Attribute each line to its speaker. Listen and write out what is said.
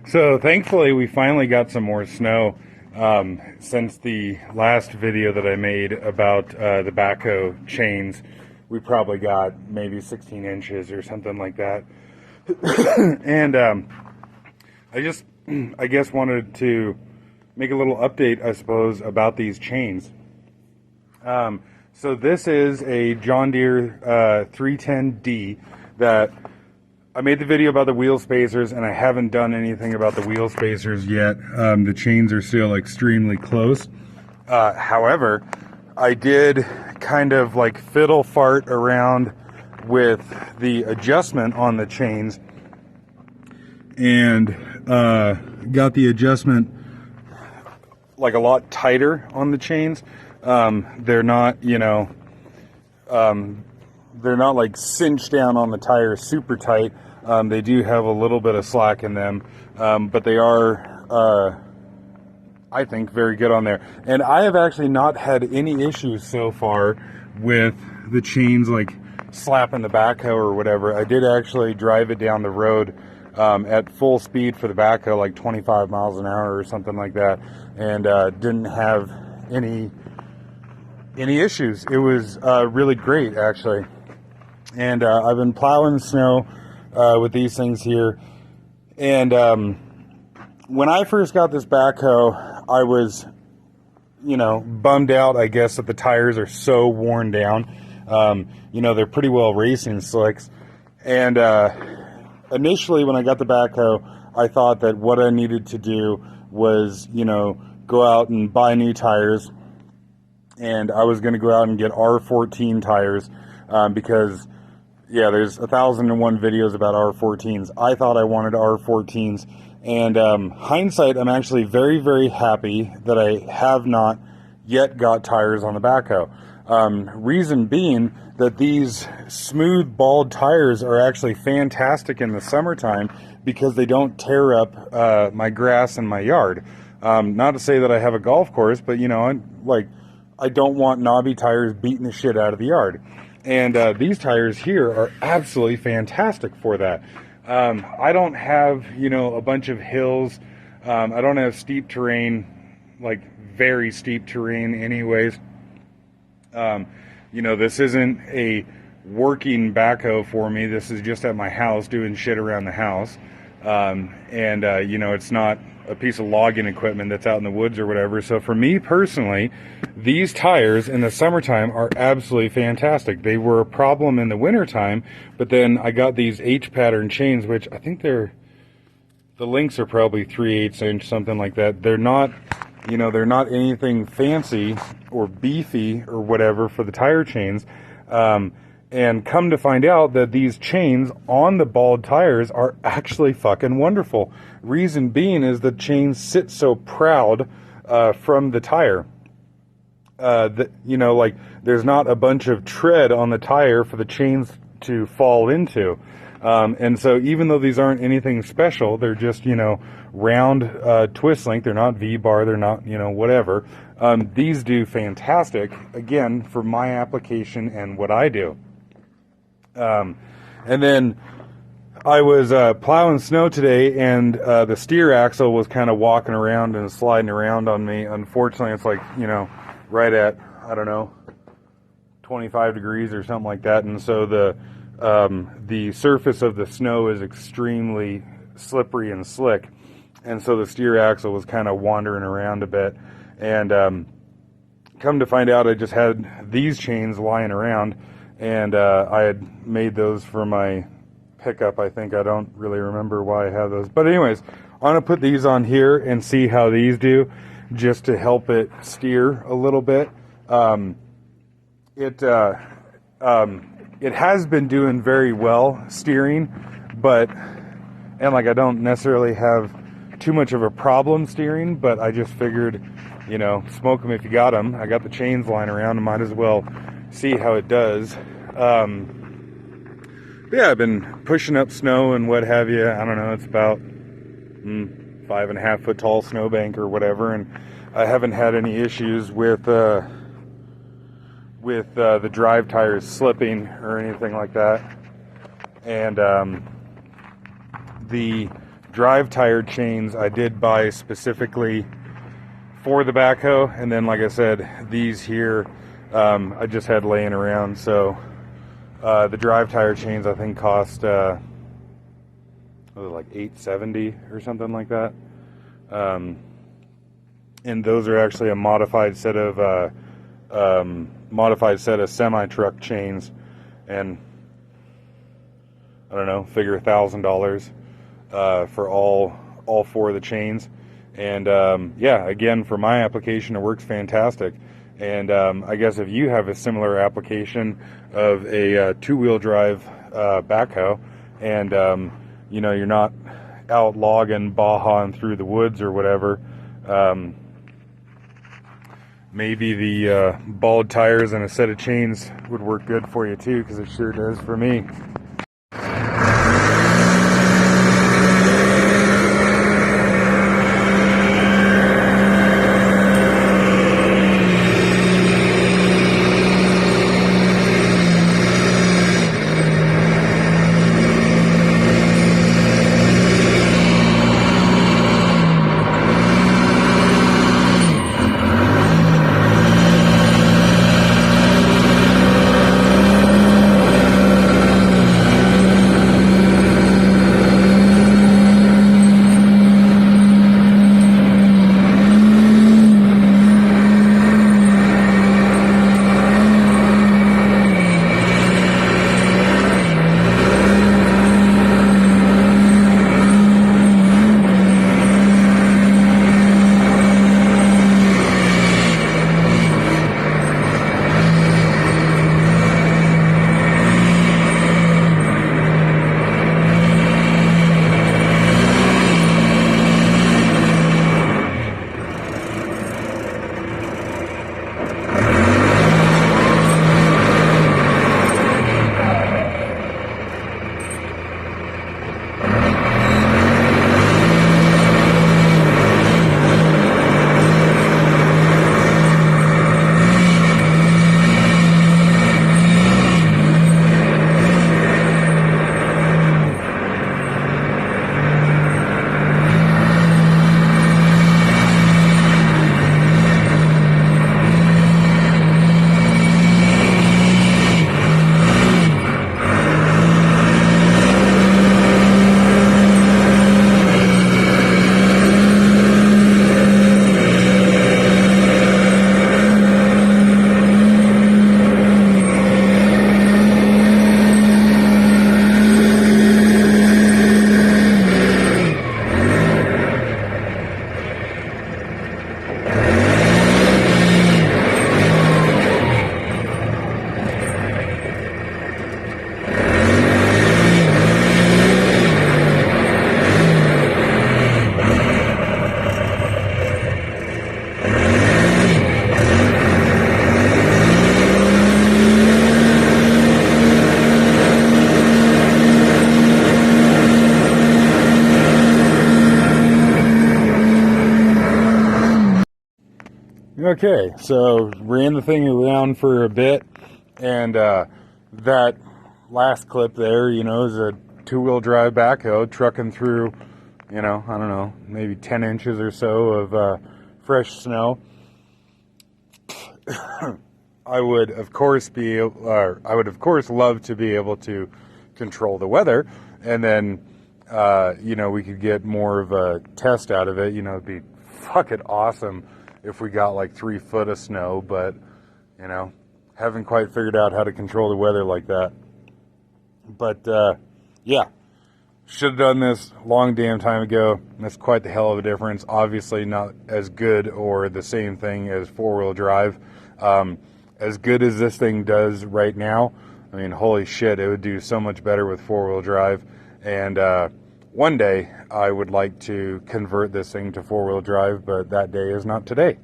Speaker 1: So thankfully we finally got some more snow since the last video that I made about the backhoe chains. We probably got maybe 16 inches or something like that. And I guess wanted to make a little update, I suppose, about these chains. So this is a John Deere 310D that I made the video about the wheel spacers, and I haven't done anything about the wheel spacers yet. The chains are still extremely close. However, I did kind of like fiddle fart around with the adjustment on the chains and got the adjustment like a lot tighter on the chains. They're not, they're not like cinched down on the tires super tight. They do have a little bit of slack in them, but they are, I think, very good on there. And I have actually not had any issues so far with the chains like slapping the backhoe or whatever. I did actually drive it down the road at full speed for the backhoe, like 25 miles an hour or something like that, and didn't have any issues. It was really great, actually. And I've been plowing snow with these things here. And when I first got this backhoe, I was, bummed out, I guess, that the tires are so worn down. They're pretty well racing slicks. And initially, when I got the backhoe, I thought that what I needed to do was, go out and buy new tires. And I was going to go out and get R14 tires because, yeah, there's 1,001 videos about R14s. I thought I wanted R14s. And hindsight, I'm actually very, very happy that I have not yet got tires on the backhoe. Reason being that these smooth, bald tires are actually fantastic in the summertime because they don't tear up my grass in my yard. Not to say that I have a golf course, but, I don't want knobby tires beating the shit out of the yard. And these tires here are absolutely fantastic for that. I don't have, a bunch of hills. I don't have steep terrain, like very steep terrain anyways. This isn't a working backhoe for me. This is just at my house doing shit around the house. It's not a piece of logging equipment that's out in the woods or whatever. So for me personally, these tires in the summertime are absolutely fantastic. They were a problem in the wintertime, but then I got these H-pattern chains, which I think the links are probably 3/8 inch, something like that. They're not, they're not anything fancy or beefy or whatever for the tire chains. And come to find out that these chains on the bald tires are actually fucking wonderful. Reason being is the chains sit so proud from the tire. There's not a bunch of tread on the tire for the chains to fall into. And so even though these aren't anything special, they're just, round twist link. They're not V-bar. They're not, whatever. These do fantastic, again, for my application and what I do. And then I was plowing snow today, and the steer axle was kind of walking around and sliding around on me. Unfortunately, it's like, right at, 25 degrees or something like that. And so the surface of the snow is extremely slippery and slick. And so the steer axle was kind of wandering around a bit. And come to find out, I just had these chains lying around. And I had made those for my pickup, I think. I don't really remember why I have those. But anyways, I'm going to put these on here and see how these do, just to help it steer a little bit. It has been doing very well steering, and I don't necessarily have too much of a problem steering, but I just figured, smoke them if you got them. I got the chains lying around, and might as well see how it does. Yeah, I've been pushing up snow and what have you. I don't know, it's about 5.5 foot tall snowbank or whatever, and I haven't had any issues with the drive tires slipping or anything like that. And the drive tire chains I did buy specifically for the backhoe, and then like I said, these here I just had laying around. So the drive tire chains I think cost like $870 or something like that, and those are actually a modified set of semi-truck chains, and I don't know, figure $1,000 for all four of the chains. And yeah, again, for my application, it works fantastic. And I guess if you have a similar application of a two-wheel drive backhoe, and you know, you're not out logging, bahawing through the woods or whatever, maybe the bald tires and a set of chains would work good for you too, because it sure does for me. Okay, so ran the thing around for a bit, and that last clip there, you know, is a two-wheel drive backhoe trucking through, you know, I don't know, maybe 10 inches or so of fresh snow. I would of course love to be able to control the weather, and then you know, we could get more of a test out of it. You know, it'd be fucking awesome if we got like 3 foot of snow, but you know, haven't quite figured out how to control the weather like that. But yeah, should have done this long damn time ago. That's quite the hell of a difference. Obviously not as good or the same thing as four-wheel drive. As good as this thing does right now, I mean, holy shit, it would do so much better with four-wheel drive. And one day I would like to convert this thing to four-wheel drive, but that day is not today.